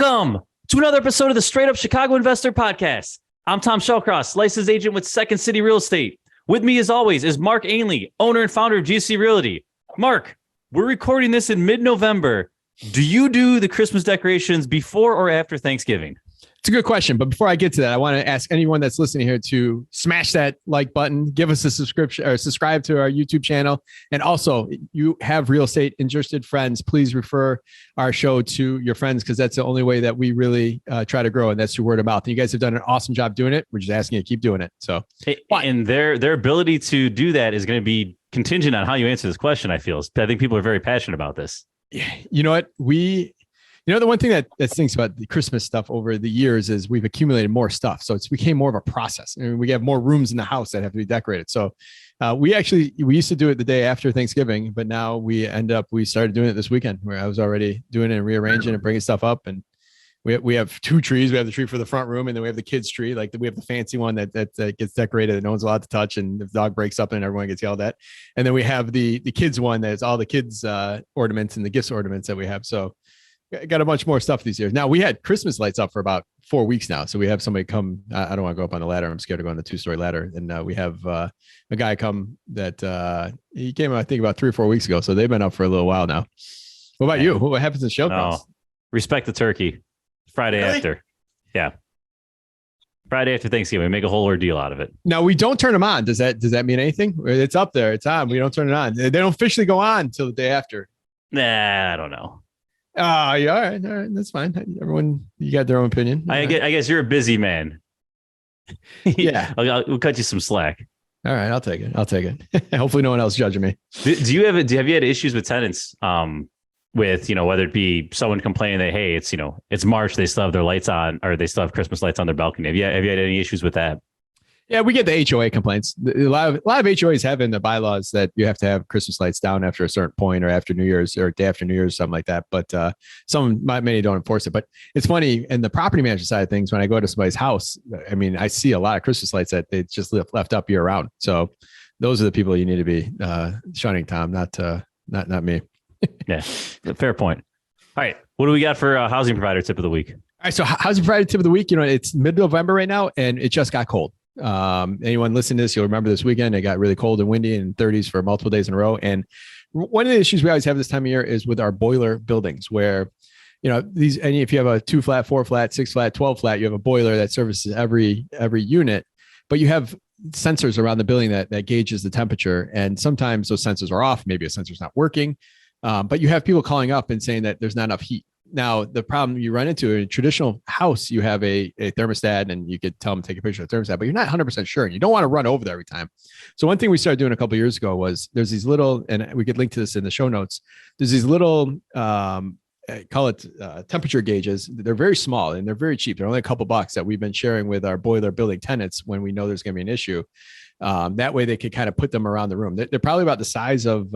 Welcome to another episode of the Straight Up Chicago Investor Podcast. I'm Tom Shellcross, licensed agent with Second City Real Estate. With me, as always, is Mark Ainley, owner and founder of GC Realty. Mark, we're recording this in mid-November. Do you do the Christmas decorations before or after Thanksgiving? It's a good question, but before I get to that, I want to ask anyone that's listening here to smash that like button, give us a subscription or subscribe to our YouTube channel. And also, you have real estate interested friends, please refer our show to your friends, because that's the only way that we really try to grow, and that's through word of mouth. And you guys have done an awesome job doing it. We're just asking you to keep doing it. So, and their ability to do that is going to be contingent on how you answer this question. I think people are very passionate about this. You know what? The one thing that stinks about the Christmas stuff over the years is we've accumulated more stuff. So it's became more of a process. I mean, we have more rooms in the house that have to be decorated. So we used to do it the day after Thanksgiving, but now we started doing it this weekend, where I was already doing it and rearranging and bringing stuff up. And we have two trees. We have the tree for the front room, and then we have the kids' tree. Like, we have the fancy one that gets decorated that no one's allowed to touch, and if the dog breaks up and everyone gets yelled at. And then we have the kids' one that's all the kids' ornaments and the gifts ornaments that we have. So got a bunch more stuff these years. Now, we had Christmas lights up for about 4 weeks now. So we have somebody come. I don't want to go up on the ladder. I'm scared to go on the 2-story ladder. And we have a guy come that he came, I think, about 3 or 4 weeks ago. So they've been up for a little while now. What about you? What happens in show costs? Respect the turkey. Friday after. Yeah. Friday after Thanksgiving. Make a whole ordeal out of it. Now, we don't turn them on. Does that mean anything? It's up there. It's on. We don't turn it on. They don't officially go on until the day after. Nah, I don't know. Oh, yeah. All right. That's fine. Everyone, you got their own opinion. I guess you're a busy man. Yeah. We'll cut you some slack. All right. I'll take it. Hopefully no one else judging me. Have you had issues with tenants, with, whether it be someone complaining that, hey, it's March, they still have their lights on, or they still have Christmas lights on their balcony? Have you had any issues with that? Yeah, we get the HOA complaints. A lot of HOAs have in the bylaws that you have to have Christmas lights down after a certain point, or after New Year's, or day after New Year's, something like that. But many don't enforce it. But it's funny, in the property management side of things, when I go to somebody's house, I mean, I see a lot of Christmas lights that they just left up year round. So those are the people you need to be shunning, Tom, not me. Yeah, fair point. All right, what do we got for housing provider tip of the week? All right, so housing provider tip of the week. It's mid-November right now, and it just got cold. Anyone listening to this, you'll remember this weekend, it got really cold and windy in 30s for multiple days in a row. And one of the issues we always have this time of year is with our boiler buildings, where, if you have a 2-flat, 4-flat, 6-flat, 12-flat, you have a boiler that services every unit, but you have sensors around the building that gauges the temperature. And sometimes those sensors are off. Maybe a sensor's not working. But you have people calling up and saying that there's not enough heat. Now, the problem you run into in a traditional house, you have a thermostat, and you could tell them to take a picture of the thermostat, but you're not 100% sure, and you don't want to run over there every time. So one thing we started doing a couple of years ago was there's these little, and we could link to this in the show notes, there's these little, call it temperature gauges. They're very small and they're very cheap. They're only a couple bucks that we've been sharing with our boiler building tenants when we know there's going to be an issue. That way they could kind of put them around the room. They're probably about the size of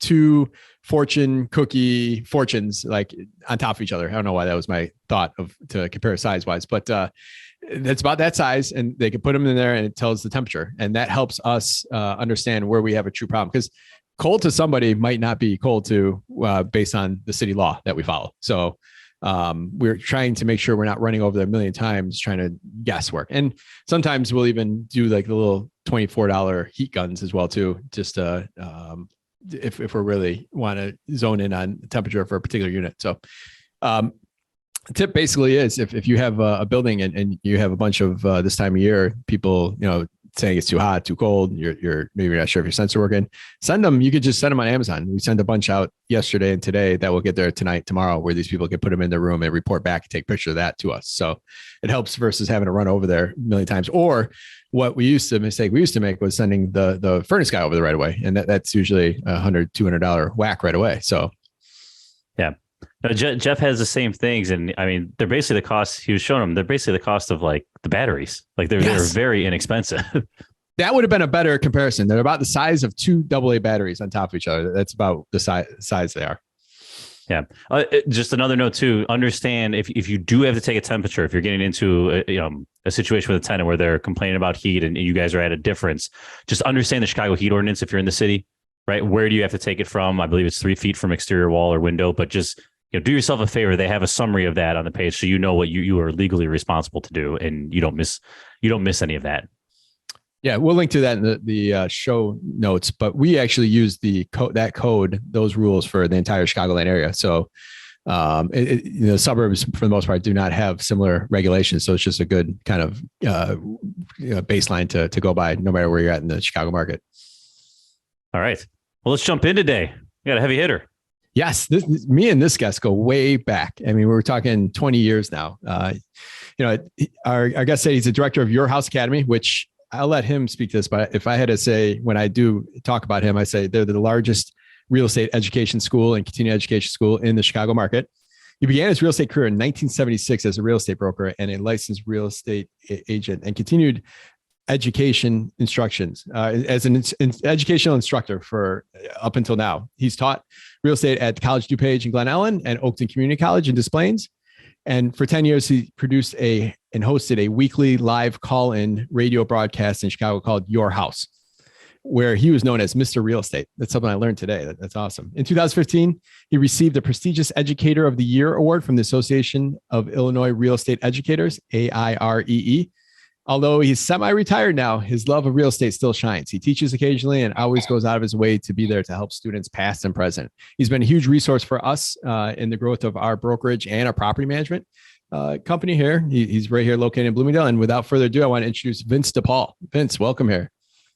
2 fortune cookie fortunes, like on top of each other. I don't know why that was my thought to compare size wise, but that's about that size, and they can put them in there and it tells the temperature, and that helps us understand where we have a true problem, because cold to somebody might not be cold to based on the city law that we follow. So we're trying to make sure we're not running over there a million times trying to guesswork. And sometimes we'll even do like the little $24 heat guns as well too, just if we really want to zone in on temperature for a particular unit. So the tip basically is if you have a building and you have a bunch of this time of year, people, saying it's too hot, too cold, you're maybe not sure if your sensor working, you could just send them on Amazon. We sent a bunch out yesterday and today that will get there tonight, tomorrow, where these people can put them in their room and report back and take a picture of that to us. So it helps versus having to run over there a million times. Or mistake we used to make was sending the furnace guy over there right away. And that's usually $100, $200 whack right away. So yeah. No, Jeff has the same things, and I mean, they're basically the cost. He was showing them. They're basically the cost of like the batteries. Like they're very inexpensive. That would have been a better comparison. They're about the size of 2 AA batteries on top of each other. That's about the size they are. Yeah. Just another note too. Understand if you do have to take a temperature, if you're getting into a situation with a tenant where they're complaining about heat and you guys are at a difference, just understand the Chicago heat ordinance. If you're in the city, right? Where do you have to take it from? I believe it's 3 feet from exterior wall or window, but just do yourself a favor. They have a summary of that on the page, so you know what you are legally responsible to do, and you don't miss any of that. Yeah, we'll link to that in the show notes. But we actually use those rules for the entire Chicagoland area. So, suburbs for the most part do not have similar regulations. So it's just a good kind of baseline to go by, no matter where you're at in the Chicago market. All right. Well, let's jump in today. We got a heavy hitter. Yes, me and this guest go way back. I mean, we're talking 20 years now. Our guest said he's the director of Your House Academy, which I'll let him speak to this. But if I had to say, when I do talk about him, I say they're the largest real estate education school and continuing education school in the Chicago market. He began his real estate career in 1976 as a real estate broker and a licensed real estate agent, and continued education instructions as an educational instructor for up until now. He's taught real estate at College DuPage in Glen Ellen and Oakton Community College in Des Plaines. And for 10 years, he produced and hosted a weekly live call-in radio broadcast in Chicago called Your House, where he was known as Mr. Real Estate. That's something I learned today. That's awesome. In 2015, he received the prestigious Educator of the Year award from the Association of Illinois Real Estate Educators, AIREE. Although he's semi-retired now, his love of real estate still shines. He teaches occasionally and always goes out of his way to be there to help students past and present. He's been a huge resource for us in the growth of our brokerage and our property management company here. He's right here located in Bloomingdale. And without further ado, I want to introduce Vince DePaul. Vince, welcome here.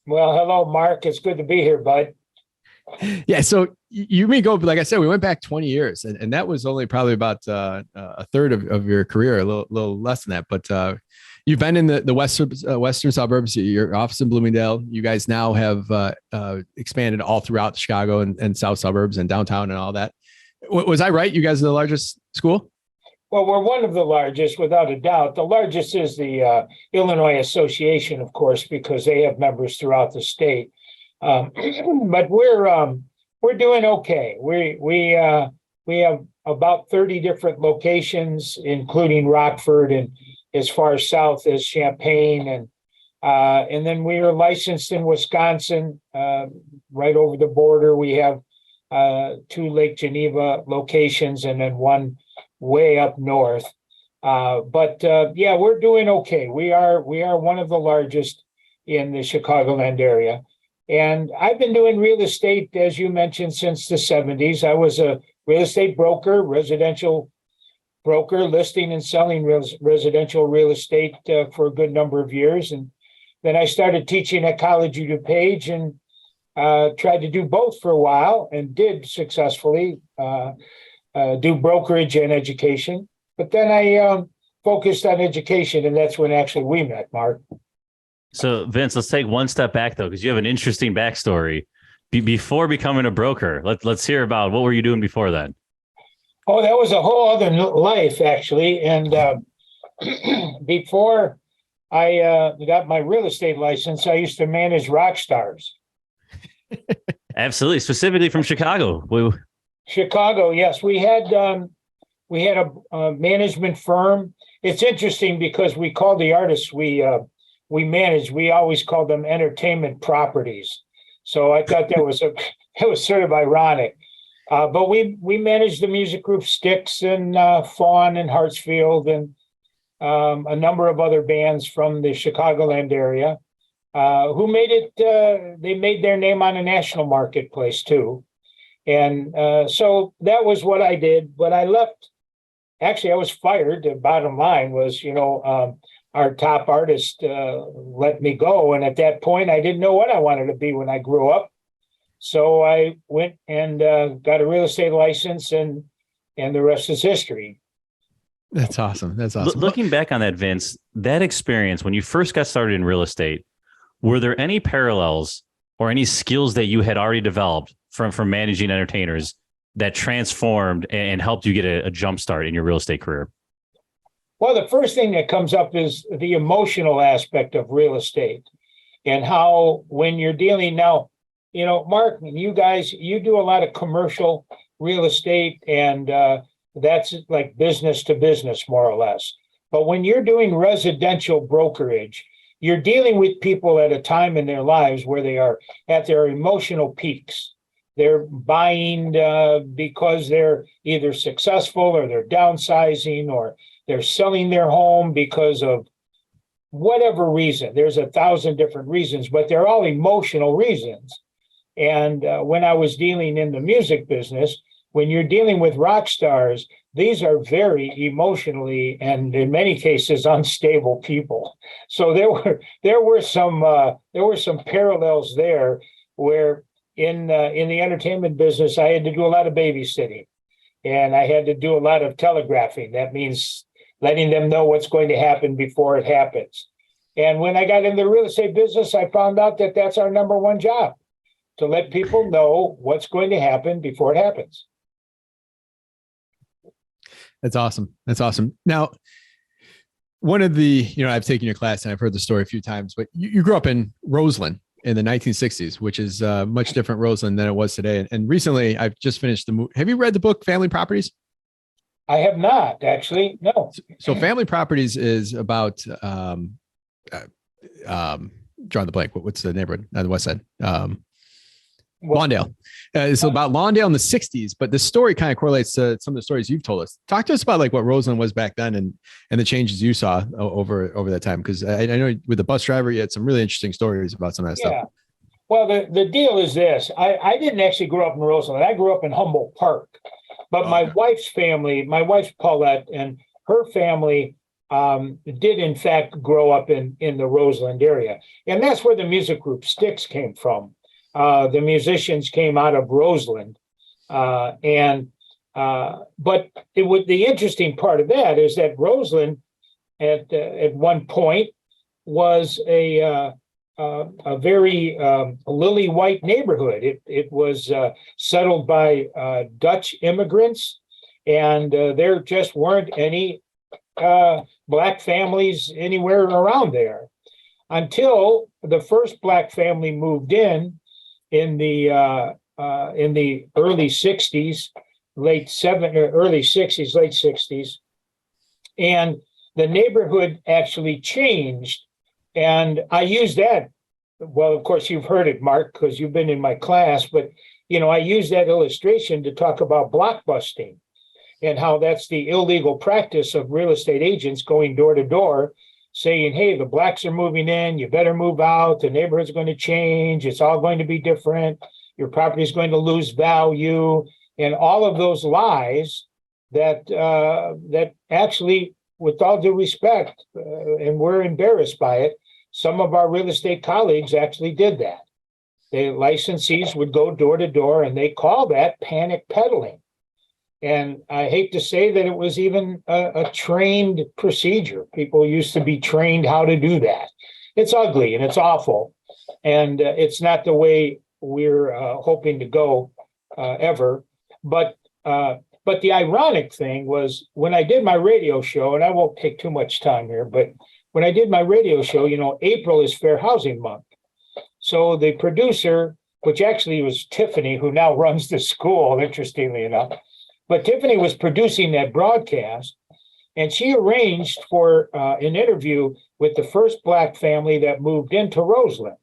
Well, hello, Mark. It's good to be here, bud. Yeah. So you may go, like I said, we went back 20 years and that was only probably about a third of your career, a little less than that. But you've been in the western suburbs, your office in Bloomingdale. You guys now have expanded all throughout Chicago and south suburbs and downtown and all that. Was I right? You guys are the largest school? Well, we're one of the largest, without a doubt. The largest is the Illinois Association, of course, because they have members throughout the state. But we're doing okay. We have about 30 different locations, including Rockford and as far south as Champaign, and then we are licensed in Wisconsin, right over the border. We have 2 Lake Geneva locations, and then one way up north. But we're doing okay. We are one of the largest in the Chicagoland area. And I've been doing real estate, as you mentioned, since the 70s. I was a real estate broker, residential broker, listing and selling residential real estate for a good number of years. And then I started teaching at College DuPage and tried to do both for a while and did successfully do brokerage and education. But then I focused on education, and that's when actually we met, Mark. So, Vince, let's take one step back, though, because you have an interesting backstory. Before becoming a broker, let's hear about what were you doing before then? Oh, that was a whole other life, actually. And before I got my real estate license, I used to manage rock stars. Absolutely. Specifically from Chicago. Chicago, yes. We had a management firm. It's interesting because we call the artists we manage, we always call them entertainment properties. So I thought that was sort of ironic. But we managed the music group Styx and Fawn and Hartsfield and a number of other bands from the Chicagoland area who made it. They made their name on a national marketplace too. And so that was what I did. But I left. Actually, I was fired. The bottom line was, our top artist let me go. And at that point, I didn't know what I wanted to be when I grew up. So I went and got a real estate license, and the rest is history. That's awesome. That's awesome. Looking back on that, Vince, that experience when you first got started in real estate, were there any parallels or any skills that you had already developed from managing entertainers that transformed and helped you get a jump start in your real estate career? Well, the first thing that comes up is the emotional aspect of real estate and how when you're dealing now, Mark, you guys, you do a lot of commercial real estate, and that's like business to business, more or less. But when you're doing residential brokerage, you're dealing with people at a time in their lives where they are at their emotional peaks. they're buying because they're either successful or they're downsizing or they're selling their home because of whatever reason. There's 1,000 different reasons, but they're all emotional reasons. And when I was dealing in the music business, when you're dealing with rock stars, these are very emotionally and in many cases unstable people. So there were some parallels there where in the entertainment business, I had to do a lot of babysitting and I had to do a lot of telegraphing. That means letting them know what's going to happen before it happens. And when I got into the real estate business, I found out that that's our number one job, to let people know what's going to happen before it happens. That's awesome. That's awesome. Now, one of the, I've taken your class and I've heard the story a few times, but you grew up in Roseland in the 1960s, which is much different Roseland than it was today. And recently I've just finished the movie. Have you read the book Family Properties? I have not, actually. No. So Family Properties is about, drawing the blank. What's the neighborhood on the west side? Lawndale. It's about Lawndale in the 60s, but the story kind of correlates to some of the stories you've told us. Talk to us about like what Roseland was back then and the changes you saw over that time. Because I know with the bus driver, you had some really interesting stories about some of that stuff. Well, the deal is this. I didn't actually grow up in Roseland. I grew up in Humboldt Park. But my wife's family, my wife's Paulette, and her family did in fact grow up in the Roseland area. And that's where the music group Styx came from. The musicians came out of Roseland. But the interesting part of that is that Roseland at one point was a very lily white neighborhood. It was settled by Dutch immigrants, and there just weren't any Black families anywhere around there until the first Black family moved in the early 60s, late 60s, and the neighborhood actually changed. And I use that, well, of course, you've heard it, Mark, because you've been in my class, but, I use that illustration to talk about blockbusting and how that's the illegal practice of real estate agents going door to door saying, hey, the Blacks are moving in, you better move out, the neighborhood's going to change, it's all going to be different, your property is going to lose value, and all of those lies that actually, with all due respect, and we're embarrassed by it, some of our real estate colleagues actually did that. The licensees would go door to door and they call that panic peddling. And I hate to say that it was even a trained procedure. People used to be trained how to do that. It's ugly and it's awful. And it's not the way we're hoping to go ever. But the ironic thing was when I did my radio show, and I won't take too much time here, but when I did my radio show, April is Fair Housing Month. So the producer, which actually was Tiffany, who now runs the school, interestingly enough, but Tiffany was producing that broadcast, and she arranged for an interview with the first Black family that moved into Roseland.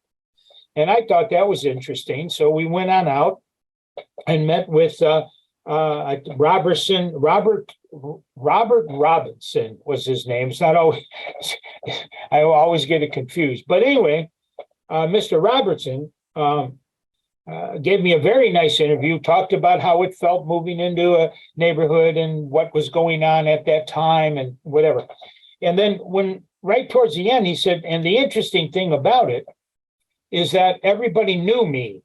And I thought that was interesting. So we went on out and met with Robert Robinson was his name. It's not always, I always get it confused. But anyway, Mr. Robertson gave me a very nice interview, talked about how it felt moving into a neighborhood and what was going on at that time and whatever. And then when right towards the end, he said, and the interesting thing about it is that everybody knew me.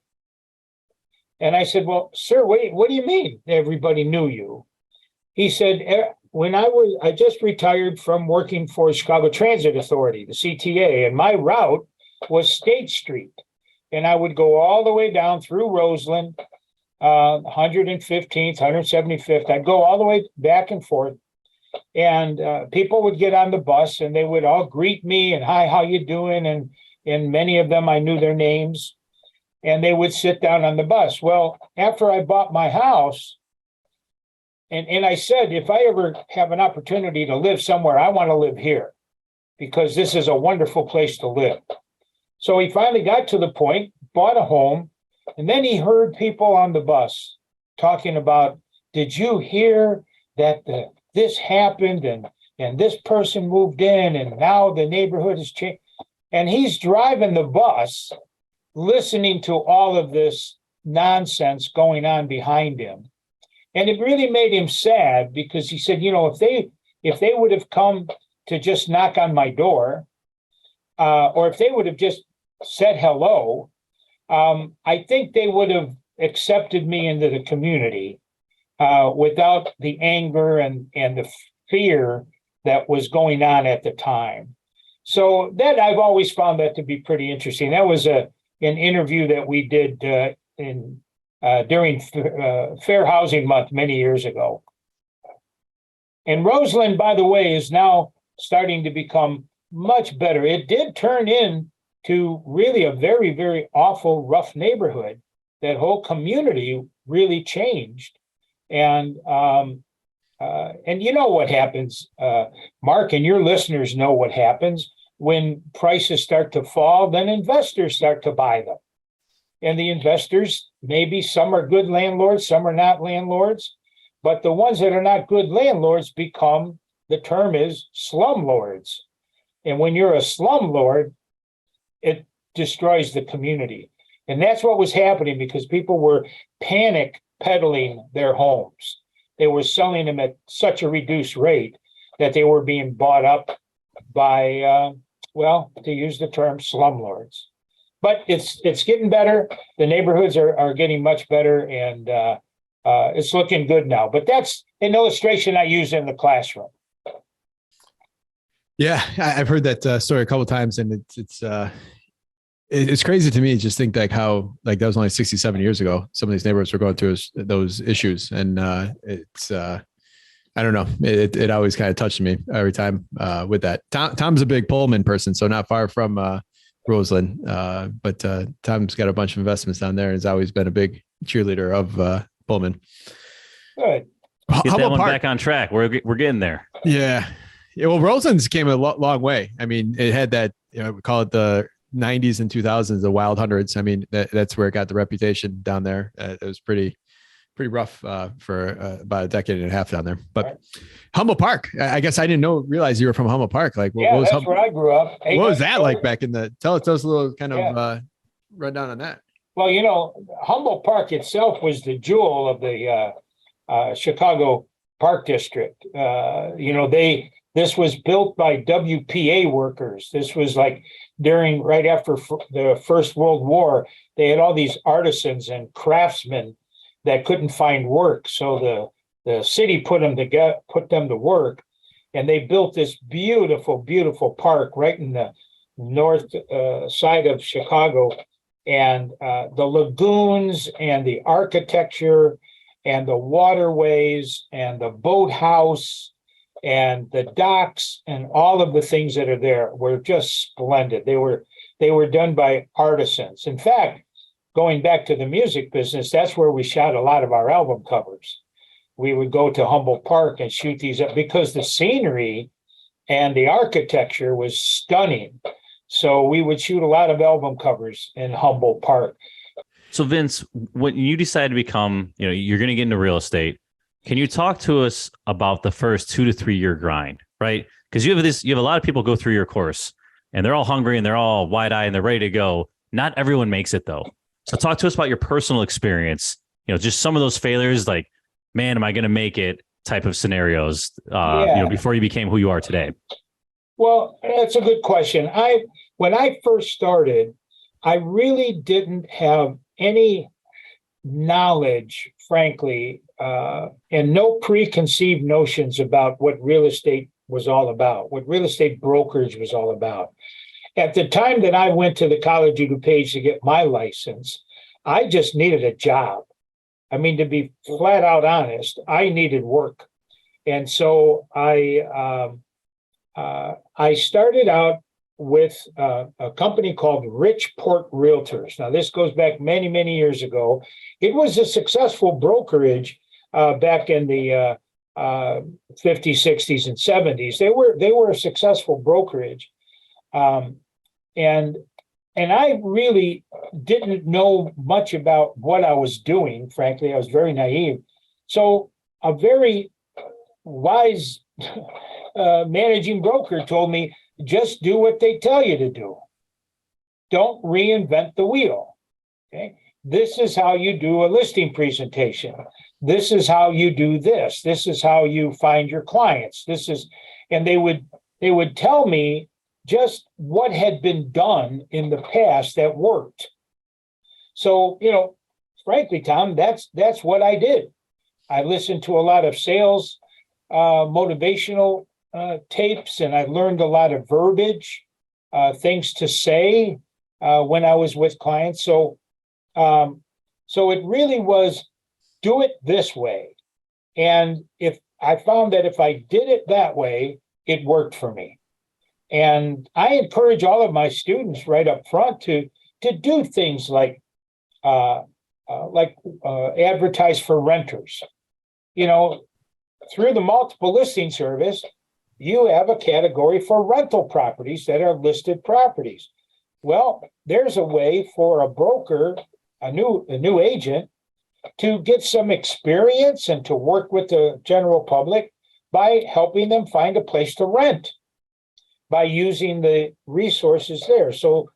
And I said, well, sir, wait, what do you mean everybody knew you? He said, when I just retired from working for Chicago Transit Authority, the CTA, and my route was State Street. And I would go all the way down through Roseland, 115th, 175th. I'd go all the way back and forth. And people would get on the bus and they would all greet me and, hi, how you doing? And many of them, I knew their names. And they would sit down on the bus. Well, after I bought my house, and I said, if I ever have an opportunity to live somewhere, I want to live here because this is a wonderful place to live. So he finally got to the point, bought a home, And then he heard people on the bus talking about, did you hear that this happened and this person moved in and now the neighborhood has changed? And he's driving the bus, listening to all of this nonsense going on behind him. And it really made him sad because he said, if they would have come to just knock on my door, or if they would have just said hello, I think they would have accepted me into the community without the anger and the fear that was going on at the time. So that I've always found that to be pretty interesting. That was an interview that we did during Fair Housing Month many years ago. And Roseland, by the way, is now starting to become much better. It did turn into really a very, very awful, rough neighborhood. That whole community really changed. And you know what happens, Mark, and your listeners know what happens when prices start to fall, then investors start to buy them. And the investors, maybe some are good landlords, some are not landlords, but the ones that are not good landlords become, the term is slumlords. And when you're a slumlord, it destroys the community. And that's what was happening because people were panic peddling their homes. They were selling them at such a reduced rate that they were being bought up by, to use the term, slumlords. But it's getting better. The neighborhoods are getting much better, and it's looking good now. But that's an illustration I use in the classroom. Yeah, I've heard that story a couple of times, and it's crazy to me. Just think how that was only 67 years ago. Some of these neighborhoods were going through those issues, and it's I don't know. It always kind of touched me every time with that. Tom's a big Pullman person, so not far from Roseland, but Tom's got a bunch of investments down there and has always been a big cheerleader of Pullman. Good. Get that one back on track. We're getting there. Yeah. Well, Roseland's came a long way. I mean, it had that, we call it the 90s and 2000s, the wild hundreds. I mean, that's where it got the reputation down there. It was pretty rough for about a decade and a half down there. But Humboldt Park, I guess I didn't realize you were from Humboldt Park. Like, that's where I grew up. What was that like back in the? Tell us a little kind of rundown on that. Well, Humboldt Park itself was the jewel of the Chicago Park District. This was built by WPA workers. This was like right after the First World War. They had all these artisans and craftsmen that couldn't find work. So the city put them to work, and they built this beautiful, beautiful park right in the north side of Chicago. And the lagoons and the architecture and the waterways and the boathouse and the docks and all of the things that are there were just splendid. They were done by artisans. In fact, going back to the music business, that's where we shot a lot of our album covers. We would go to Humboldt Park and shoot these up because the scenery and the architecture was stunning. So we would shoot a lot of album covers in Humboldt Park. So Vince, when you decided to become, you're going to get into real estate, can you talk to us about the first 2 to 3 year grind, right? Because you have a lot of people go through your course and they're all hungry and they're all wide eyed and they're ready to go. Not everyone makes it though. So talk to us about your personal experience, just some of those failures, like, man, am I going to make it type of scenarios, before you became who you are today? Well, that's a good question. When I first started, I really didn't have any knowledge, frankly, and no preconceived notions about what real estate was all about, what real estate brokerage was all about. At the time that I went to the College of DuPage to get my license, I just needed a job. I mean, to be flat out honest, I needed work. And so I started out with a company called Ridgeport Realtors. Now, this goes back many, many years ago. It was a successful brokerage back in the 50s, 60s, and 70s. They were a successful brokerage. And and I really didn't know much about what I was doing. Frankly, I was very naive. So a very wise managing broker told me, just do what they tell you to do. Don't reinvent the wheel. Okay. This is how you do a listing presentation. This is how you do this. This is how you find your clients. And they would tell me just what had been done in the past that worked. So, frankly, Tom, that's what I did. I listened to a lot of sales motivational tapes, and I learned a lot of verbiage, things to say when I was with clients. So it really was do it this way. And if I found that if I did it that way, it worked for me. And I encourage all of my students right up front to do things like advertise for renters. Through the multiple listing service, you have a category for rental properties that are listed properties. Well, there's a way for a broker, a new agent, to get some experience and to work with the general public by helping them find a place to rent, by using the resources there. So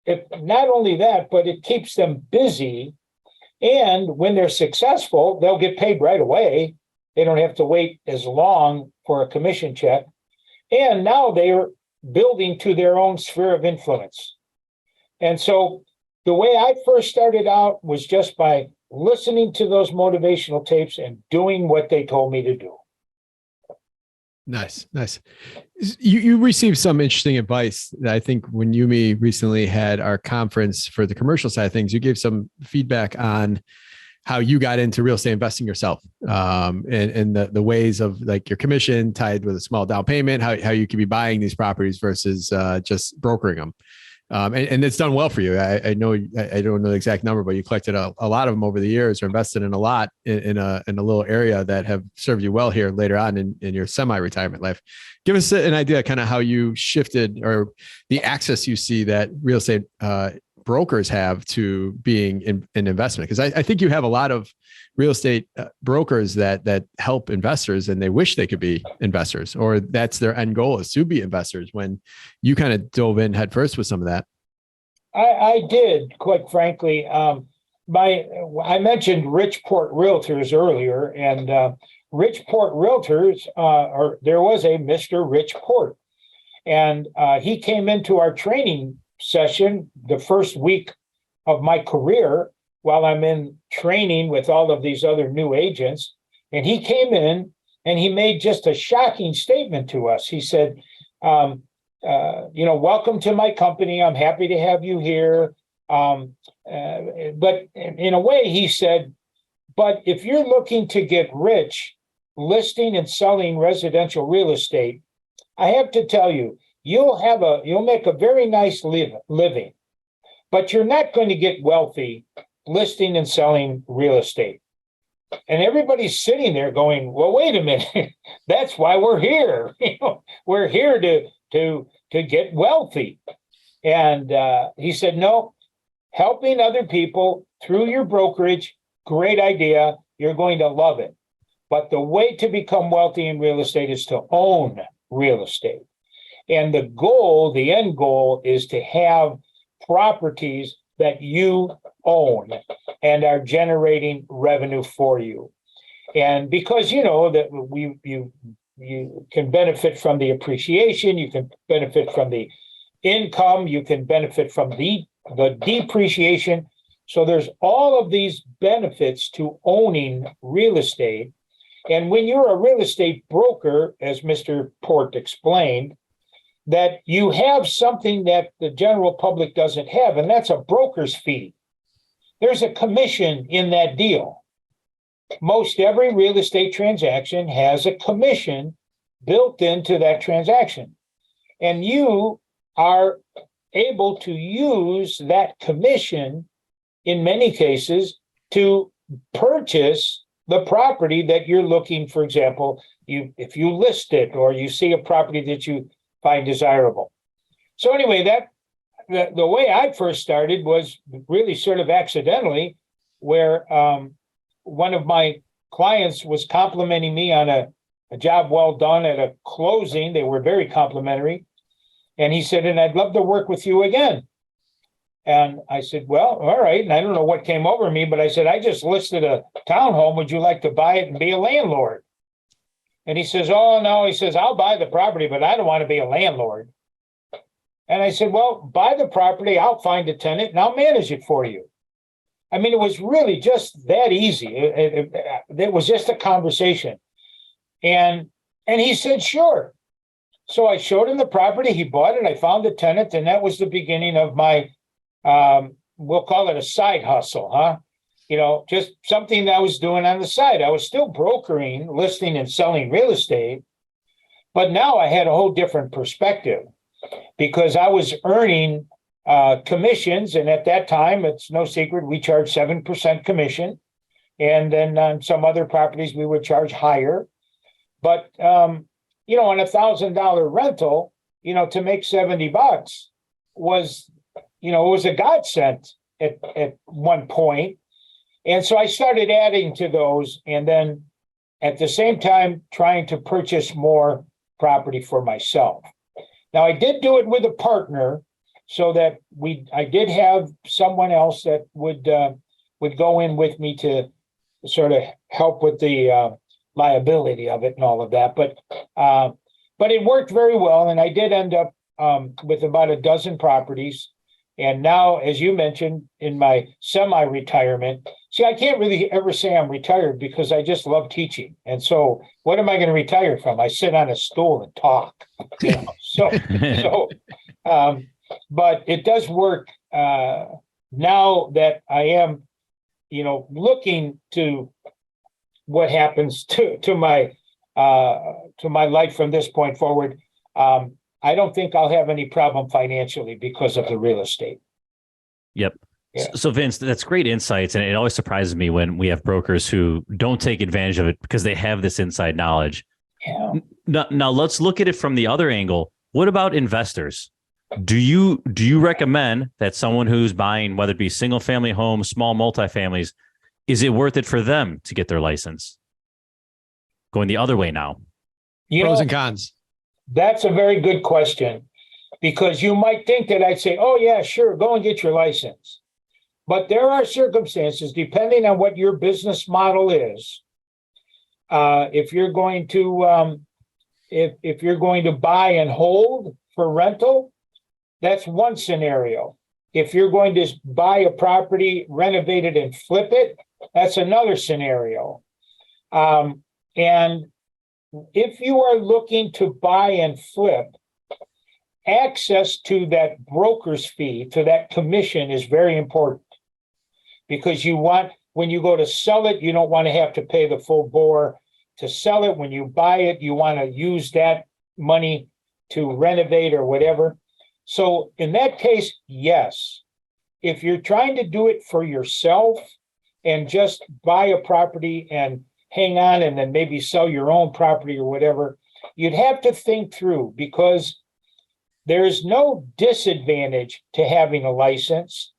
not only that, but it keeps them busy. And when they're successful, they'll get paid right away. They don't have to wait as long for a commission check. And now they are building to their own sphere of influence. And so the way I first started out was just by listening to those motivational tapes and doing what they told me to do. Nice. You received some interesting advice. I think when 𝗵𝗶 recently had our conference for the commercial side of things, you gave some feedback on how you got into real estate investing yourself, and the ways of like your commission tied with a small down payment, how you could be buying these properties versus just brokering them. And it's done well for you. I know, I don't know the exact number, but you collected a lot of them over the years, or invested in a lot in a little area that have served you well here later on in your semi-retirement life. Give us an idea kind of how you shifted, or the access you see that real estate brokers have to being in investment. Because I think you have a lot of real estate brokers that help investors, and they wish they could be investors, or that's their end goal, is to be investors, when you kind of dove in head first with some of that. I did, quite frankly. I mentioned Ridgeport Realtors earlier, and Ridgeport Realtors, there was a Mr. Ridgeport, and he came into our training session the first week of my career while I'm in training with all of these other new agents. And he came in and he made just a shocking statement to us. He said, welcome to my company. I'm happy to have you here. But in a way, he said, but if you're looking to get rich listing and selling residential real estate, I have to tell you, you'll make a very nice living, but you're not going to get wealthy listing and selling real estate. And everybody's sitting there going, well, wait a minute, that's why we're here. We're here to get wealthy. And he said, no, helping other people through your brokerage, great idea. You're going to love it. But the way to become wealthy in real estate is to own real estate. And the end goal is to have properties that you own and are generating revenue for you. And because that you can benefit from the appreciation, you can benefit from the income, you can benefit from the depreciation. So there's all of these benefits to owning real estate. And when you're a real estate broker, as Mr. Port explained, that you have something that the general public doesn't have, and that's a broker's fee. There's a commission in that deal. Most every real estate transaction has a commission built into that transaction. And you are able to use that commission, in many cases, to purchase the property that you're looking. For example, if you list it, or you see a property that you find desirable. So anyway, the way I first started was really sort of accidentally, where one of my clients was complimenting me on a job well done at a closing. They were very complimentary. And he said, and I'd love to work with you again. And I said, well, all right. And I don't know what came over me, but I said, I just listed a townhome. Would you like to buy it and be a landlord? And he says, oh, no. He says, I'll buy the property, but I don't want to be a landlord. And I said, well, buy the property. I'll find a tenant and I'll manage it for you. I mean, it was really just that easy. It was just a conversation. And he said, sure. So I showed him the property. He bought it. I found a tenant. And that was the beginning of my, we'll call it a side hustle, huh? You know, just something that I was doing on the side. I was still brokering, listing and selling real estate. But now I had a whole different perspective because I was earning commissions. And at that time, it's no secret, we charged 7% commission. And then on some other properties, we would charge higher. But, you know, on $1,000 rental, you know, to make $70 was, you know, it was a godsend at one point. And so I started adding to those and then at the same time trying to purchase more property for myself. Now, I did do it with a partner so that I did have someone else that would go in with me to sort of help with the liability of it and all of that. But it worked very well. And I did end up with about a dozen properties. And now, as you mentioned, in my semi-retirement, see, I can't really ever say I'm retired because I just love teaching. And so what am I going to retire from? I sit on a stool and talk. You know? But it does work now that I am, you know, looking to what happens to my life from this point forward. I don't think I'll have any problem financially because of the real estate. Yep. Yeah. So Vince, that's great insights. And it always surprises me when we have brokers who don't take advantage of it because they have this inside knowledge. Yeah. Now let's look at it from the other angle. What about investors? Do you recommend that someone who's buying, whether it be single family homes, small multifamilies, is it worth it for them to get their license? Going the other way now. Pros and cons. That's a very good question, because you might think that I'd say, oh, yeah, sure, go and get your license. But there are circumstances, depending on what your business model is. If you're going to if you're going to buy and hold for rental, that's one scenario. If you're going to buy a property, renovate it, and flip it, that's another scenario. And if you are looking to buy and flip, access to that broker's fee, to that commission, is very important, because when you go to sell it, you don't want to have to pay the full bore to sell it. When you buy it, you want to use that money to renovate or whatever. So in that case, yes. If you're trying to do it for yourself and just buy a property and hang on and then maybe sell your own property or whatever, you'd have to think through, because there's no disadvantage to having a license,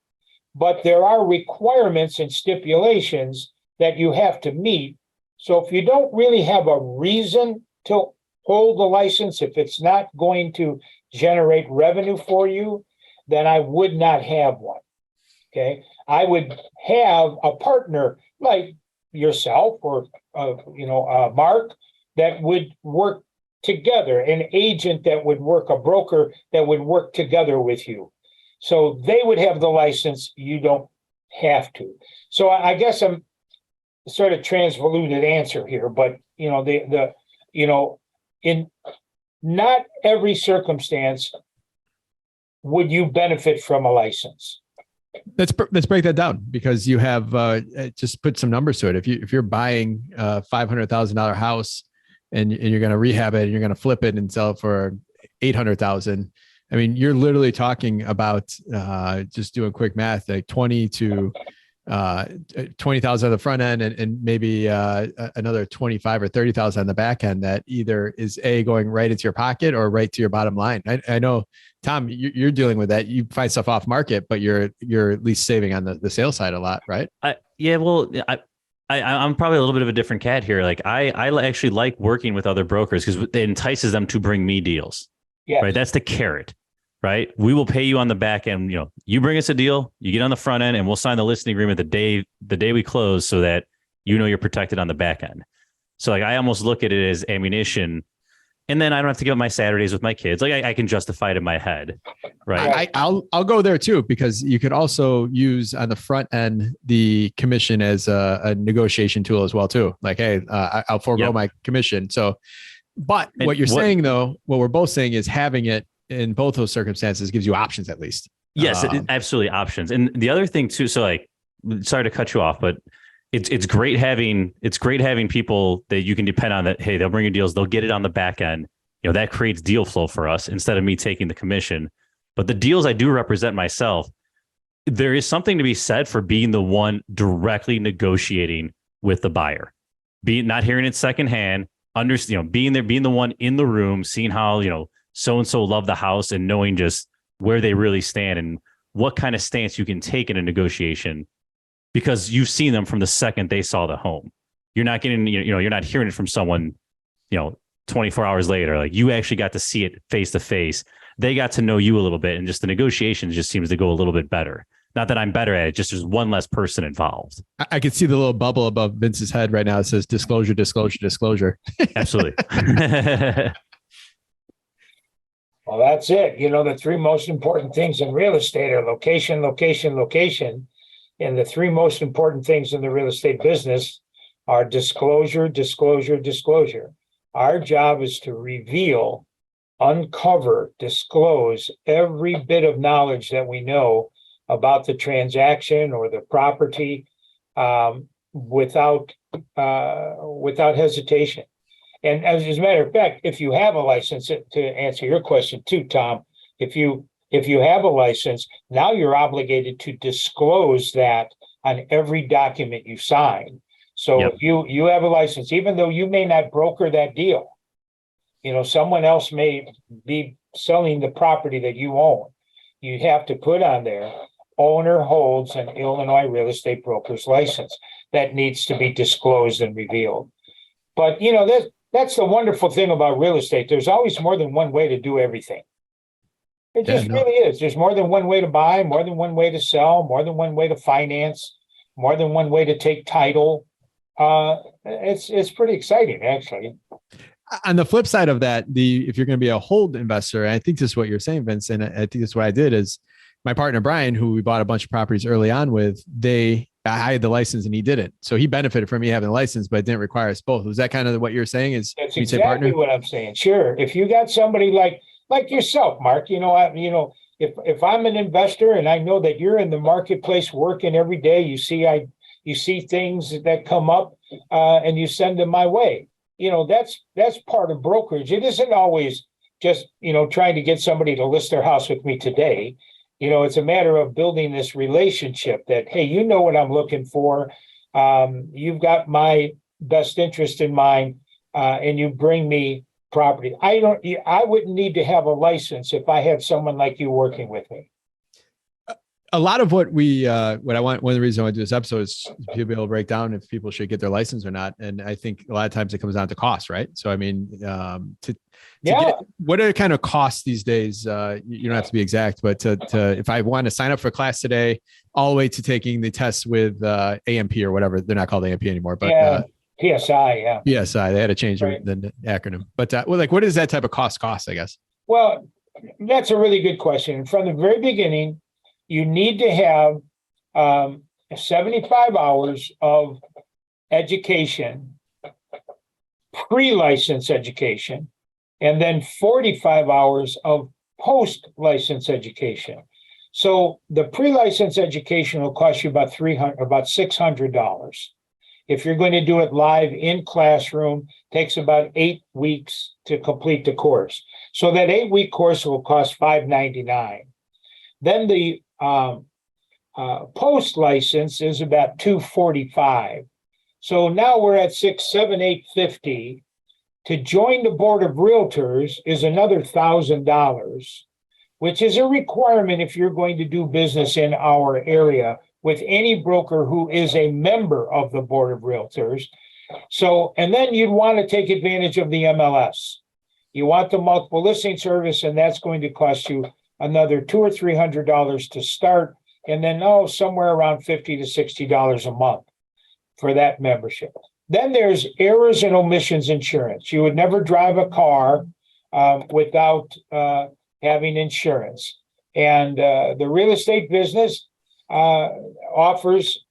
but there are requirements and stipulations that you have to meet. So if you don't really have a reason to hold the license, if it's not going to generate revenue for you, then I would not have one. Okay. I would have a partner like yourself or, Mark, that would work together, an agent that would work, a broker that would work together with you. So they would have the license. You don't have to. So I guess I'm sort of transvoluted answer here, but in not every circumstance would you benefit from a license. Let's break that down, because you have just put some numbers to it. If you're buying a $500,000 house and you're going to rehab it and you're going to flip it and sell it for $800,000, I mean, you're literally talking about just doing quick math, like 20 to 20,000 on the front end and maybe another 25 or 30,000 on the back end that either is going right into your pocket or right to your bottom line. I know, Tom, you're dealing with that. You find stuff off market, but you're at least saving on the sales side a lot, right? I'm probably a little bit of a different cat here. Like I actually like working with other brokers because it entices them to bring me deals. Yeah. Right. That's the carrot. Right. We will pay you on the back end. You bring us a deal, you get on the front end, and we'll sign the listing agreement the day we close so that you're protected on the back end. So like I almost look at it as ammunition. And then I don't have to give up my Saturdays with my kids. Like I can justify it in my head. Right. I'll go there too, because you could also use on the front end the commission as a negotiation tool as well too. Like, hey, I'll forego my commission. So, but what you're saying though, what we're both saying is having it in both those circumstances gives you options at least. Yes, absolutely options. And the other thing too, so like, sorry to cut you off, but it's great having people that you can depend on that. Hey, they'll bring you deals. They'll get it on the back end. That creates deal flow for us instead of me taking the commission. But the deals I do represent myself, there is something to be said for being the one directly negotiating with the buyer, not hearing it secondhand, being there, being the one in the room, seeing how, so-and-so love the house and knowing just where they really stand and what kind of stance you can take in a negotiation because you've seen them from the second they saw the home. You're not getting, you're not hearing it from someone, 24 hours later. Like you actually got to see it face to face. They got to know you a little bit and just the negotiations just seems to go a little bit better. Not that I'm better at it, just there's one less person involved. I can see the little bubble above Vince's head right now. It says disclosure, disclosure, disclosure. Absolutely. Well, that's it. The three most important things in real estate are location, location, location. And the three most important things in the real estate business are disclosure, disclosure, disclosure. Our job is to reveal, uncover, disclose every bit of knowledge that we know about the transaction or the property without hesitation. And as a matter of fact, if you have a license, to answer your question too, Tom, if you have a license, now you're obligated to disclose that on every document you sign. So if you have a license, even though you may not broker that deal, someone else may be selling the property that you own. You have to put on there, owner holds an Illinois real estate broker's license. That needs to be disclosed and revealed. But, that's the wonderful thing about real estate. There's always more than one way to do everything. It just really is. There's more than one way to buy, more than one way to sell, more than one way to finance, more than one way to take title. It's pretty exciting, actually. On the flip side of that, if you're going to be a hold investor, and I think this is what you're saying, Vince, and I think this is what I did is my partner, Brian, who we bought a bunch of properties early on with, I had the license and he didn't. So he benefited from me having the license, but it didn't require us both. Was that kind of what you're saying? That's exactly what I'm saying. Sure. If you got somebody like yourself, Mark, if I'm an investor and I know that you're in the marketplace working every day, you see things that come up and you send them my way. That's part of brokerage. It isn't always just, trying to get somebody to list their house with me today. It's a matter of building this relationship that, hey, what I'm looking for. You've got my best interest in mind, and you bring me property. I wouldn't need to have a license if I had someone like you working with me. A lot of what one of the reasons I want to do this episode is to be able to break down if people should get their license or not. And I think a lot of times it comes down to cost, right? So, I mean, what are the kind of costs these days? You don't have to be exact, but if I want to sign up for a class today, all the way to taking the test with AMP or whatever, they're not called AMP anymore, but PSI, PSI, they had to change the acronym. But what is that type of cost, I guess? Well, that's a really good question. From the very beginning, you need to have 75 hours of education, pre-license education, and then 45 hours of post-license education. So the pre-license education will cost you about $600. If you're going to do it live in classroom, takes about 8 weeks to complete the course. So that 8-week course will cost $599. Then the post license is about $245. So now we're at $678.50. To join the Board of Realtors is another $1,000, which is a requirement if you're going to do business in our area with any broker who is a member of the Board of Realtors. So, and then you'd want to take advantage of the MLS. You want the multiple listing service, and that's going to cost you another $200 or $300 to start, and then somewhere around $50 to $60 a month for that membership. Then there's errors and omissions insurance. You would never drive a car without having insurance. And the real estate business offers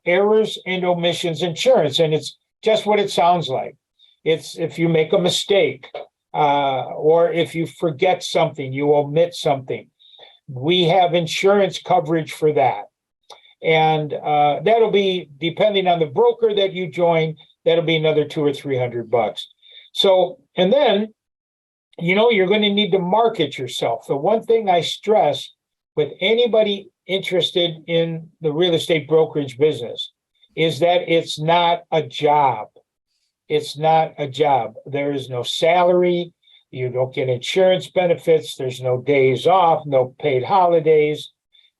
errors and omissions insurance. And it's just what it sounds like. It's if you make a mistake or if you forget something, you omit something. We have insurance coverage for that. And that'll be, depending on the broker that you join, that'll be another $200 or $300. So, and then, you're going to need to market yourself. The one thing I stress with anybody interested in the real estate brokerage business is that it's not a job. It's not a job. There is no salary. You don't get insurance benefits. There's no days off, no paid holidays.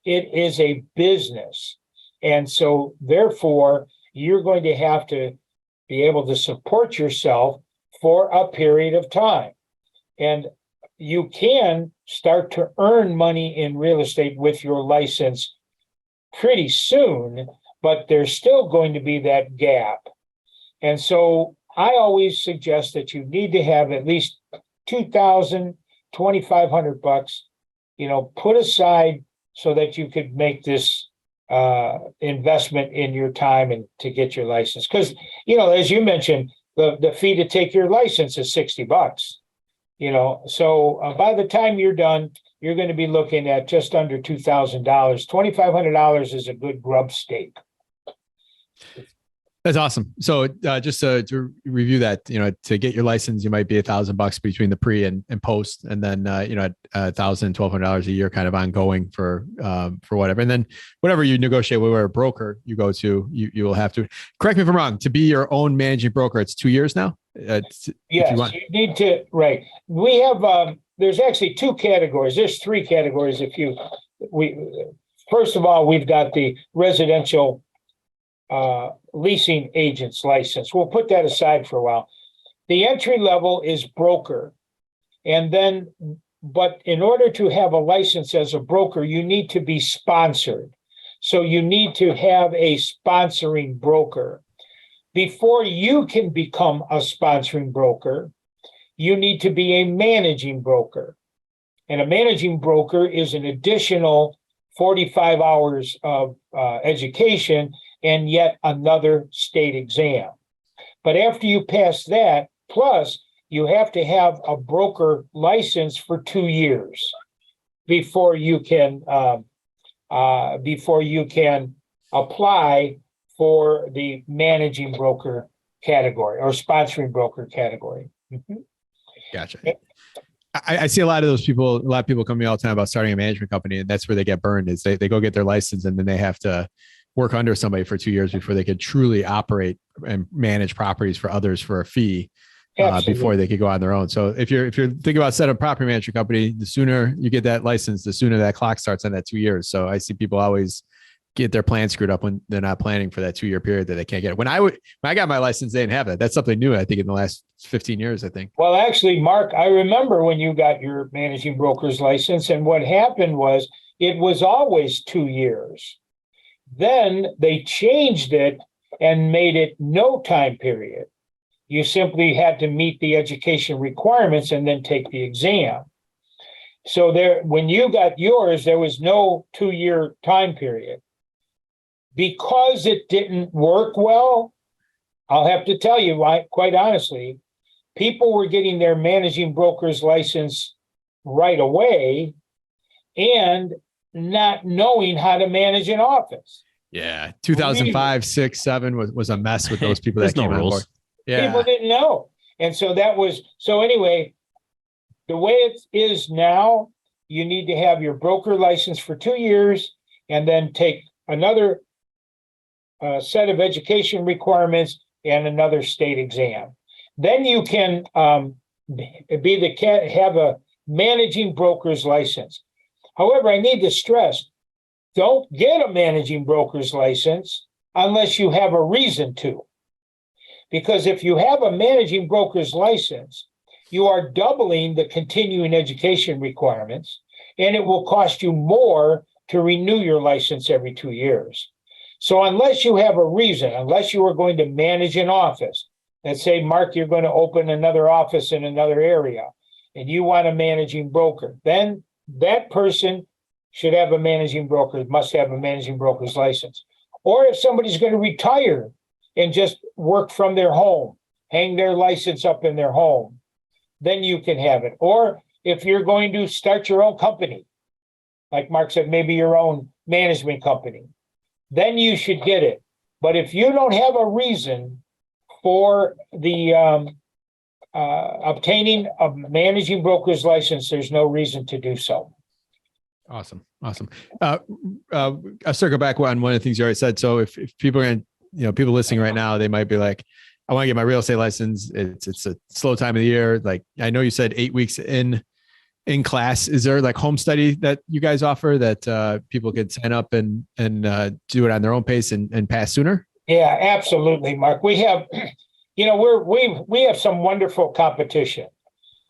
It is a business. And so therefore, you're going to have to be able to support yourself for a period of time. And you can start to earn money in real estate with your license pretty soon, but there's still going to be that gap. And so I always suggest that you need to have at least $2,000, $2,500, put aside so that you could make this investment in your time and to get your license. Because, as you mentioned, the fee to take your license is $60. So by the time you're done, you're going to be looking at just under $2,000. $2,500 is a good grub steak. That's awesome. So just to review that, to get your license, you might be $1,000 between the pre and post, and then $1,000, $1,200 a year, kind of ongoing for whatever. And then whatever you negotiate with a broker you go to, you will have to. Correct me if I'm wrong. To be your own managing broker, it's 2 years now. Yes, you need to. Right. We have. There's actually two categories. There's three categories. First of all, we've got the residential leasing agent's license. We'll put that aside for a while. The entry level is broker. And then, but in order to have a license as a broker, you need to be sponsored. So you need to have a sponsoring broker. Before you can become a sponsoring broker, you need to be a managing broker. And a managing broker is an additional 45 hours of education and yet another state exam. But after you pass that, plus you have to have a broker license for 2 years before you can apply for the managing broker category or sponsoring broker category. Mm-hmm. Gotcha. I see a lot of people come to me all the time about starting a management company, and that's where they get burned. Is they go get their license and then they have to work under somebody for 2 years before they could truly operate and manage properties for others for a fee before they could go on their own. So if you're thinking about setting up a property management company, the sooner you get that license, the sooner that clock starts on that 2 years. So I see people always get their plans screwed up when they're not planning for that 2 year period that they can't get it. When I got my license, they didn't have that. That's something new, I think, in the last 15 years, I think. Well, actually, Mark, I remember when you got your managing broker's license, and what happened was it was always 2 years. Then they changed it and made it no time period. You simply had to meet the education requirements and then take the exam. So when you got yours, there was no 2 year time period. Because it didn't work well, I'll have to tell you, quite honestly, people were getting their managing broker's license right away and not knowing how to manage an office. Yeah. 2005, 6, 7 was a mess with those people that came on board. Yeah. People didn't know. And so anyway, the way it is now, you need to have your broker license for 2 years. and then take another set of education requirements and another state exam. Then you can have a managing broker's license. However, I need to stress, don't get a managing broker's license unless you have a reason to. Because if you have a managing broker's license, you are doubling the continuing education requirements, and it will cost you more to renew your license every 2 years. So unless you have a reason, unless you are going to manage an office, let's say, Mark, you're going to open another office in another area, and you want a managing broker, then that person should have a managing broker, must have a managing broker's license. Or if somebody's going to retire and just work from their home, hang their license up in their home, then you can have it. Or if you're going to start your own company, like Mark said, maybe your own management company, then you should get it. But if you don't have a reason for the obtaining a managing broker's license, there's no reason to do so. Awesome. I'll circle back on one of the things you already said. So if people are people listening right now, they might be like, I want to get my real estate license. It's a slow time of the year. Like, I know you said 8 weeks in class. Is there like home study that you guys offer that people could sign up and do it on their own pace and pass sooner? Yeah, absolutely, Mark. We have, we have some wonderful competition.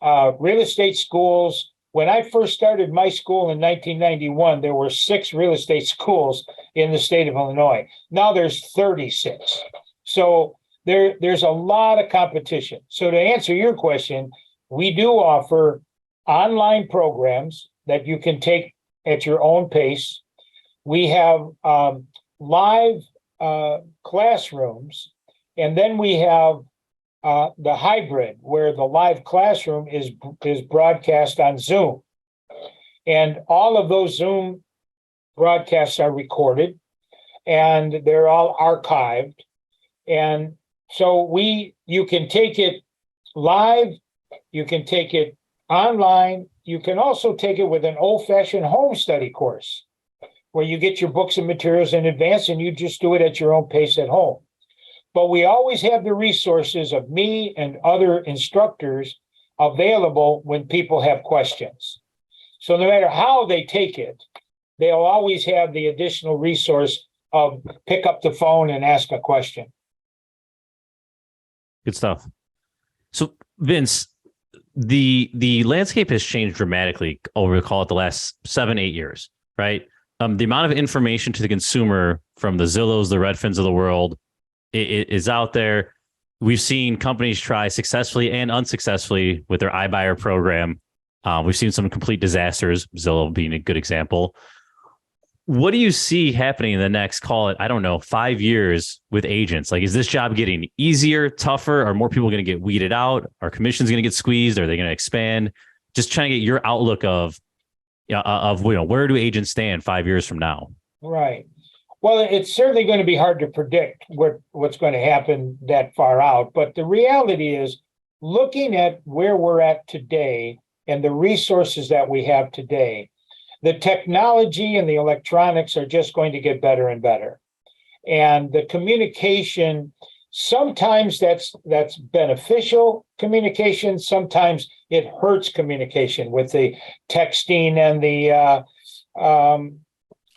Real estate schools. When I first started my school in 1991, there were 6 real estate schools in the state of Illinois. Now there's 36. So there's a lot of competition. So to answer your question, we do offer online programs that you can take at your own pace. We have live classrooms, and then we have the hybrid, where the live classroom is broadcast on Zoom. And all of those Zoom broadcasts are recorded, and they're all archived. And so you can take it live, you can take it online, you can also take it with an old-fashioned home study course, where you get your books and materials in advance and you just do it at your own pace at home. But we always have the resources of me and other instructors available when people have questions. So no matter how they take it, they'll always have the additional resource of pick up the phone and ask a question. Good stuff. So Vince, the landscape has changed dramatically over, call it, the last 7-8 years, right? The amount of information to the consumer from the Zillows, the Redfins of the world, it is out there. We've seen companies try successfully and unsuccessfully with their iBuyer program. We've seen some complete disasters, Zillow being a good example. What do you see happening in the next, call it, 5 years with agents? Like, is this job getting easier, tougher? Are more people going to get weeded out? Are commissions going to get squeezed? Are they going to expand? Just trying to get your outlook of where do agents stand 5 years from now? Right. Well, it's certainly going to be hard to predict what's going to happen that far out. But the reality is, looking at where we're at today and the resources that we have today, the technology and the electronics are just going to get better and better. And the communication, sometimes that's beneficial communication. Sometimes it hurts communication with the texting and the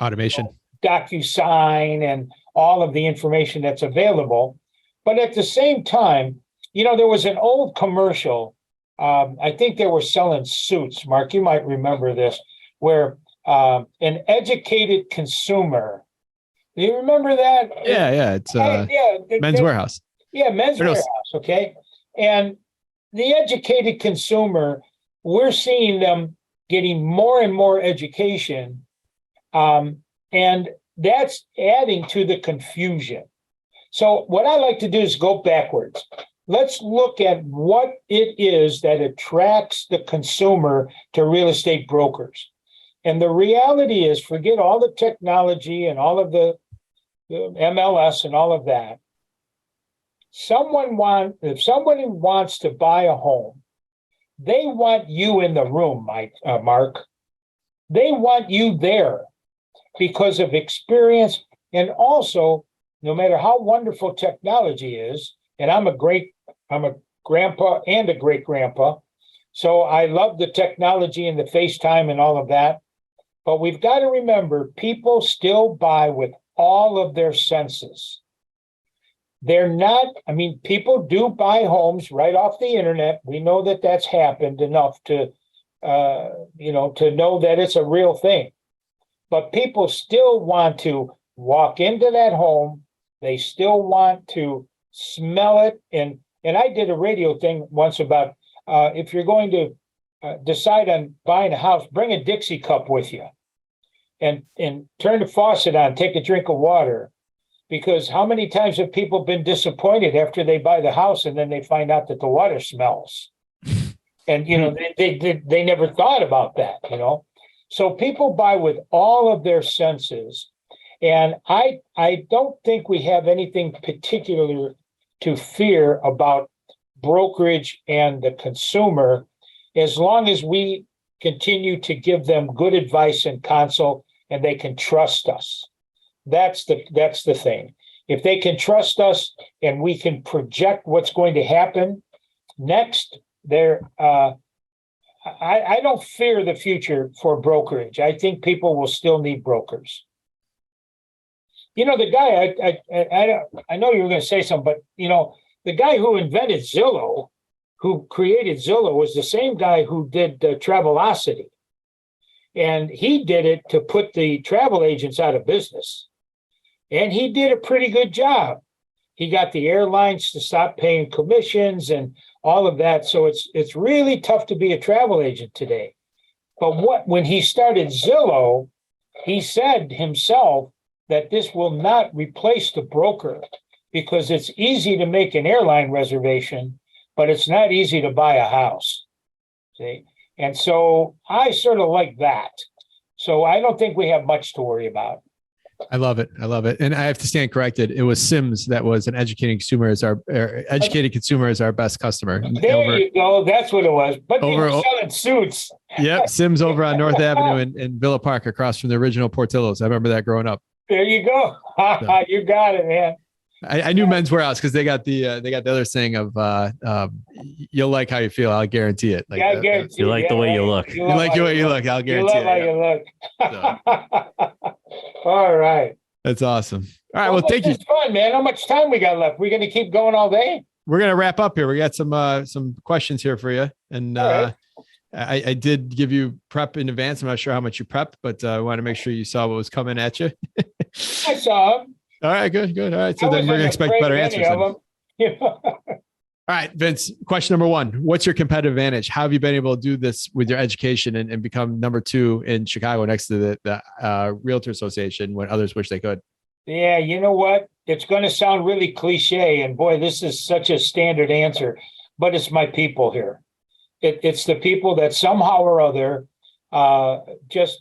automation. DocuSign and all of the information that's available. But at the same time, there was an old commercial. I think they were selling suits. Mark, you might remember this, where an educated consumer. Do you remember that? Yeah. It's Men's Warehouse. Yeah, Men's Warehouse. Okay. And the educated consumer, we're seeing them getting more and more education. And that's adding to the confusion. So what I like to do is go backwards. Let's look at what it is that attracts the consumer to real estate brokers. And the reality is, forget all the technology and all of the MLS and all of that. If somebody wants to buy a home, they want you in the room, Mark. They want you there. because of experience. And also, no matter how wonderful technology is, and I'm a grandpa and a great grandpa, so I love the technology and the FaceTime and all of that. But we've got to remember, people still buy with all of their senses. They're not, I mean, people do buy homes right off the internet. We know that that's happened enough to, to know that it's a real thing. But people still want to walk into that home. They still want to smell it. And I did a radio thing once about if you're going to decide on buying a house, bring a Dixie cup with you and turn the faucet on, take a drink of water. Because how many times have people been disappointed after they buy the house and then they find out that the water smells? And, they never thought about that, So people buy with all of their senses. And I don't think we have anything particular to fear about brokerage and the consumer, as long as we continue to give them good advice and counsel and they can trust us. That's the thing. If they can trust us and we can project what's going to happen next, I don't fear the future for brokerage. I think people will still need brokers. The guy, I know you were going to say something, but the guy who invented Zillow, who created Zillow, was the same guy who did 𝗵𝗶𝗶𝗵𝗂. And he did it to put the travel agents out of business. And he did a pretty good job. He got the airlines to stop paying commissions and all of that. So it's really tough to be a travel agent today. But when he started Zillow, he said himself that this will not replace the broker, because it's easy to make an airline reservation, but it's not easy to buy a house. See? And so I sort of like that. So I don't think we have much to worry about. I love it. And I have to stand corrected. It was Sims that was an educated consumer as our best customer. You go. That's what it was. But they were selling suits. Yep. Sims over on North Avenue in Villa Park, across from the original Portillo's. I remember that growing up. There you go. So, you got it, man. I knew Men's Warehouse because they got the other saying of you'll like how you feel. I'll guarantee it. I guarantee you like the way you look. You like the way you look. I'll guarantee it. You love how you look. All right. That's awesome. All right. Well, thank you. It's fun, man. How much time we got left? We're going to keep going all day? We're going to wrap up here. We got some questions here for you. And right. I did give you prep in advance. I'm not sure how much you prepped, but I want to make sure you saw what was coming at you. I saw them. All right, good. All right. So then we're going to expect better answers. All right, Vince, question number one. What's your competitive advantage? How have you been able to do this with your education and become number 2 in Chicago next to the Realtor Association when others wish they could? Yeah, you know what? It's going to sound really cliche. And boy, this is such a standard answer, but it's my people here. It's the people that somehow or other just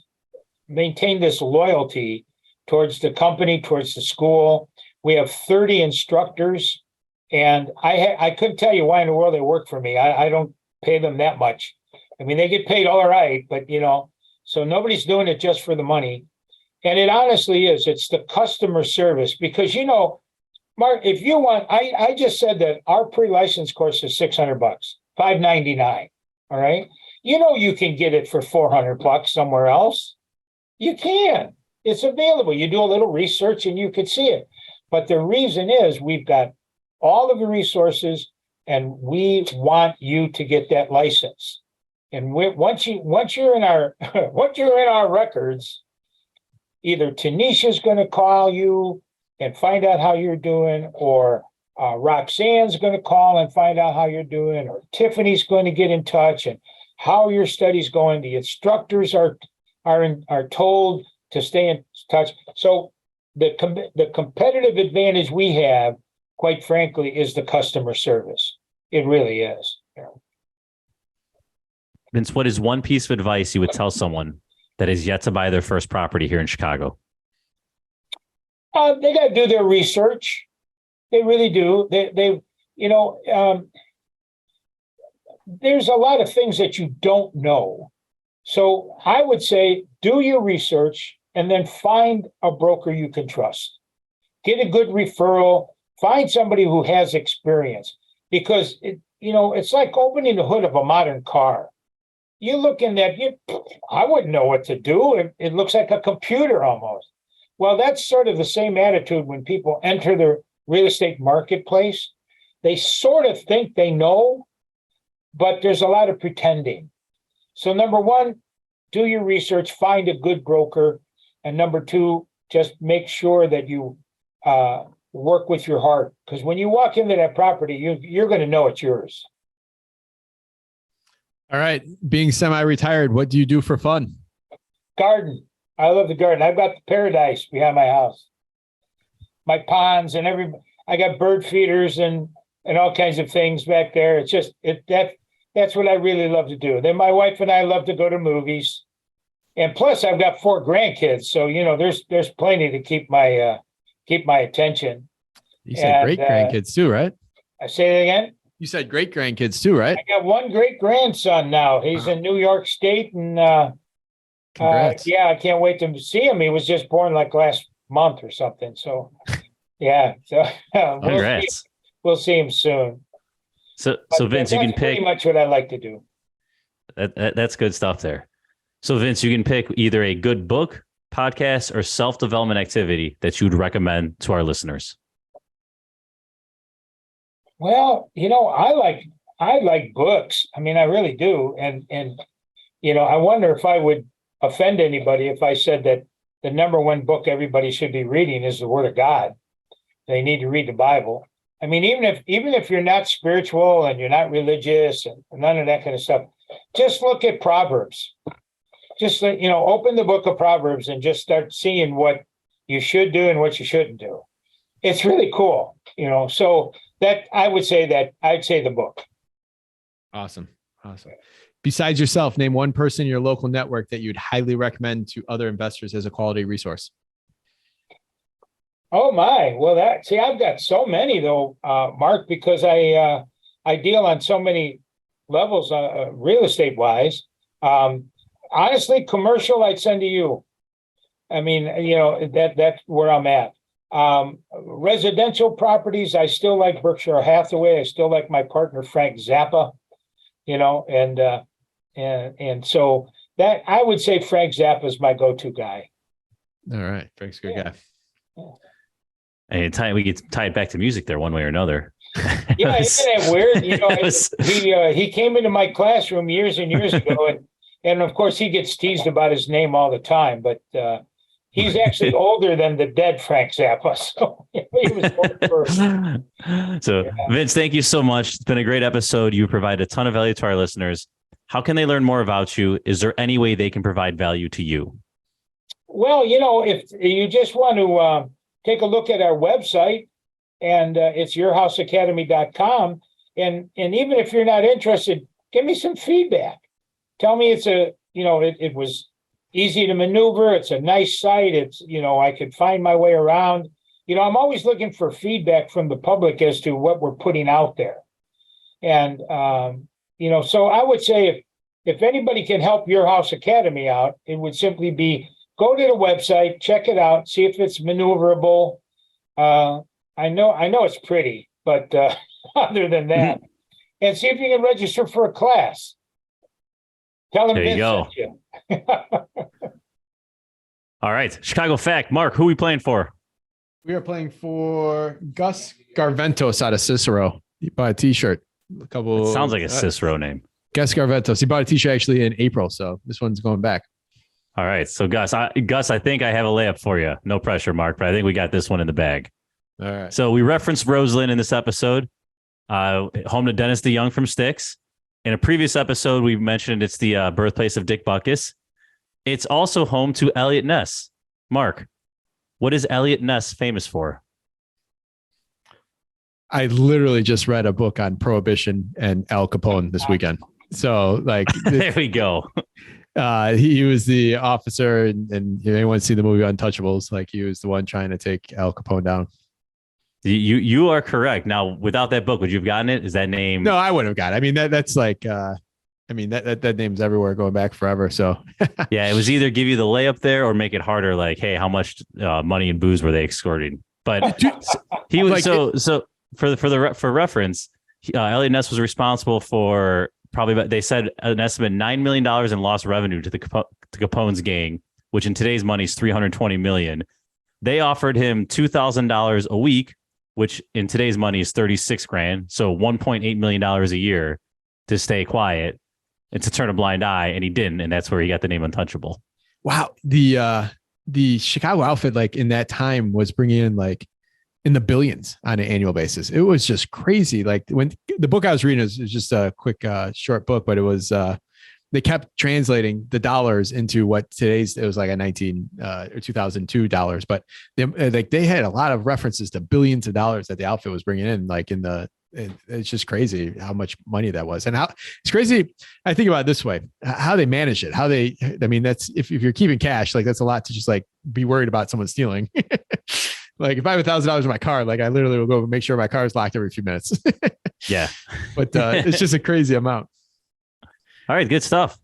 maintain this loyalty towards the company, towards the school. We have 30 instructors. And I couldn't tell you why in the world they work for me. I don't pay them that much. I mean, they get paid all right, but so nobody's doing it just for the money. And it honestly is. It's the customer service, because Mark, if you want, I just said that our pre-license course is $600, $599. All right. You can get it for $400 somewhere else. You can. It's available. You do a little research and you can see it. But the reason is we've got all of the resources, and we want you to get that license. And once you're in our records, either Tanisha's going to call you and find out how you're doing, or Roxanne's going to call and find out how you're doing, or Tiffany's going to get in touch and how your study's going. The instructors are told to stay in touch. So the competitive advantage we have, quite frankly, is the customer service. It really is. Vince, what is one piece of advice you would tell someone that is yet to buy their first property here in Chicago? They got to do their research. They really do. There's a lot of things that you don't know. So I would say, do your research, and then find a broker you can trust. Get a good referral. Find somebody who has experience, because it's like opening the hood of a modern car. You look in that, I wouldn't know what to do. It looks like a computer almost. Well, that's sort of the same attitude when people enter the real estate marketplace. They sort of think they know, but there's a lot of pretending. So number one, do your research, find a good broker. And number two, just make sure that you work with your heart. Because when you walk into that property, you're going to know it's yours. All right. Being semi-retired, what do you do for fun? Garden. I love the garden. I've got the paradise behind my house. My ponds and I got bird feeders and all kinds of things back there. It's just that's what I really love to do. Then my wife and I love to go to movies. And plus I've got 4 grandkids. So, there's plenty to keep my attention. You said great grandkids too, right? I say it again. You said great grandkids too, right? I got 1 great grandson now. He's in New York State, and congrats. I can't wait to see him. He was just born like last month or something. So, yeah. So Congrats. We'll see him soon. So Vince, you can pick pretty much what I like to do. That's good stuff there. So Vince, you can pick either a good book, podcast, or self-development activity that you would recommend to our listeners. Well, I like books. I mean, I really do. And I wonder if I would offend anybody if I said that the number one book everybody should be reading is the Word of God. They need to read the Bible. I mean, even if you're not spiritual and you're not religious and none of that kind of stuff, just look at Proverbs. Just open the book of Proverbs and just start seeing what you should do and what you shouldn't do. It's really cool, So that I'd say the book. Awesome. Besides yourself, name one person in your local network that you'd highly recommend to other investors as a quality resource. Oh my! Well, I've got so many though, Mark, because I deal on so many levels, real estate wise. Honestly, commercial, I'd send to you. I mean, that's where I'm at. Residential properties, I still like Berkshire Hathaway. I still like my partner Frank Zappa. And so that I would say Frank Zappa is my go-to guy. All right, Frank's a good guy. Yeah. And we get tied back to music there one way or another. Yeah, isn't that weird? He came into my classroom years and years ago, and of course he gets teased about his name all the time, but he's actually older than the dead Frank Zappa. So he was born first. So Vince, thank you so much. It's been a great episode. You provide a ton of value to our listeners. How can they learn more about you? Is there any way they can provide value to you? Well, if you just want to take a look at our website, and it's 𝗷𝗲𝗃𝗏𝗃.com. And even if you're not interested, give me some feedback. Tell me it was easy to maneuver. It's a nice site. It's, I could find my way around. I'm always looking for feedback from the public as to what we're putting out there. And, so I would say if anybody can help Your House Academy out, it would simply be go to the website, check it out, see if it's maneuverable. I know it's pretty, but other than that, and see if you can register for a class. Tell them there you go. All right, Chicago Fact, Mark, who are we playing for? We are playing for 𝗥𝗲𝗃𝗏𝗃𝗏𝗃 out of Cicero. He bought a T-shirt. It sounds like a Cicero name. 𝗥𝗲𝗃𝗏𝗃𝗏𝗃. He bought a T-shirt actually in April, so this one's going back. All right, so Gus, I think I have a layup for you. No pressure, Mark, but I think we got this one in the bag. All right. So we referenced Roselle in this episode, home to Dennis DeYoung from Styx. In a previous episode, we mentioned it's the birthplace of Dick Butkus. It's also home to Eliot Ness. Mark, what is Eliot Ness famous for? I literally just read a book on Prohibition and Al Capone this weekend. So there we go. He was the officer, and anyone see the movie Untouchables? He was the one trying to take Al Capone down. You are correct. Now, without that book, would you have gotten it? Is that name? No, I wouldn't have gotten it. I mean, that's I mean, that name's everywhere going back forever. So Yeah, it was either give you the layup there or make it harder. Like, hey, how much money and booze were they escorting? But he was so for reference, Elliot Ness was responsible for probably, they said, an estimate $9 million in lost revenue to the Capone's gang, which in today's money is $320 million. They offered him $2,000 a week, which in today's money is $36,000, so $1.8 million a year to stay quiet and to turn a blind eye, and he didn't, and that's where he got the name Untouchable. Wow, the Chicago outfit, like in that time, was bringing in like in the billions on an annual basis. It was just crazy. Like when the book I was reading is just a quick short book, but it was they kept translating the dollars into what it was like a 19 or 2002 dollars, but they had a lot of references to billions of dollars that the outfit was bringing in, like it's just crazy how much money that was. And how it's crazy. I think about it this way, how they manage it, I mean, that's, if you're keeping cash, like that's a lot to just like be worried about someone stealing. Like if I have $1,000 in my car, like I literally will go make sure my car is locked every few minutes. Yeah. But it's just a crazy amount. All right. Good stuff.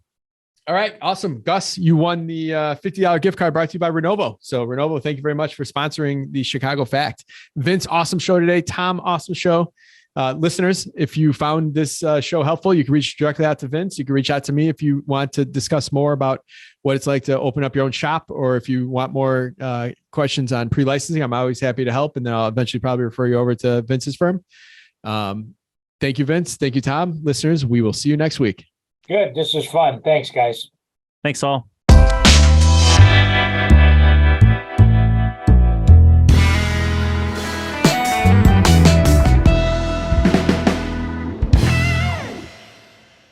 All right. Awesome. Gus, you won the $50 gift card brought to you by Renovo. So Renovo, thank you very much for sponsoring the Chicago Fact. Vince, awesome show today. Tom, awesome show. Listeners, if you found this show helpful, you can reach directly out to Vince. You can reach out to me if you want to discuss more about what it's like to open up your own shop, or if you want more questions on pre-licensing. I'm always happy to help, and then I'll eventually probably refer you over to Vince's firm. Thank you, Vince. Thank you, Tom. Listeners, we will see you next week. Good. This is fun. Thanks, guys. Thanks all.